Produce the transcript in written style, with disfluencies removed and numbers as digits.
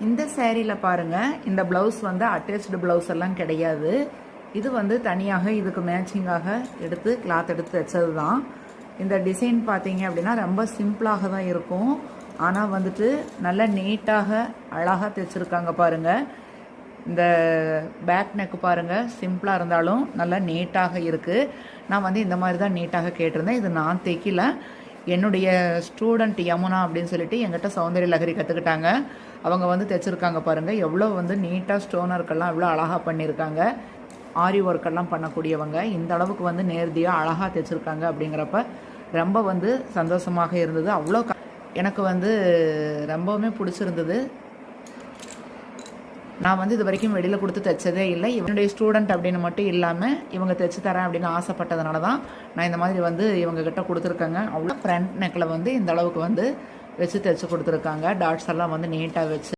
இந்த சேரீயில் பாருங்கள், இந்த ப்ளவுஸ் வந்து அட்டாச்டு ப்ளவுஸ் எல்லாம் கிடையாது. இது வந்து தனியாக இதுக்கு மேட்சிங்காக எடுத்து கிளாத் எடுத்து தைச்சது தான். இந்த டிசைன் பார்த்தீங்க அப்படின்னா ரொம்ப சிம்பிளாக தான் இருக்கும். ஆனால் வந்துட்டு நல்ல நீட்டாக அழகாக தைச்சிருக்காங்க பாருங்கள். இந்த பேக் நெக்கு பாருங்கள், சிம்பிளாக இருந்தாலும் நல்லா நீட்டாக இருக்குது. நான் வந்து இந்த மாதிரி தான் நீட்டாக கேட்டிருந்தேன். இது நான் தைக்கல, என்னுடைய ஸ்டூடெண்ட் யமுனா அப்படின்னு சொல்லிட்டு எங்கிட்ட சௌந்தரிய லகரி கற்றுக்கிட்டாங்க. அவங்க வந்து தைச்சிருக்காங்க பாருங்கள். எவ்வளோ வந்து நீட்டாக ஸ்டோன் ஒர்க்கெல்லாம் எவ்வளோ அழகாக பண்ணியிருக்காங்க. ஆரி ஒர்க்கெல்லாம் பண்ணக்கூடியவங்க இந்த அளவுக்கு வந்து நேர்த்தியாக அழகாக தைச்சிருக்காங்க. அப்படிங்கிறப்ப ரொம்ப வந்து சந்தோஷமாக இருந்தது. அவ்வளோ எனக்கு வந்து ரொம்பவுமே பிடிச்சிருந்தது. நான் வந்து இது வரைக்கும் வெளியில் கொடுத்து தைச்சதே இல்லை. இவனுடைய ஸ்டூடெண்ட் அப்படின்னு மட்டும் இல்லாமல் இவங்க தைச்சி தரேன் அப்படின்னு ஆசைப்பட்டதுனால தான் நான் இந்த மாதிரி வந்து இவங்ககிட்ட கொடுத்துருக்கேங்க. அவ்வளோ ஃப்ரண்ட் நெக்கில் வந்து இந்த அளவுக்கு வந்து வச்சு தைச்சி கொடுத்துருக்காங்க. டாட்ஸ் எல்லாம் வந்து நீட்டாக வச்சு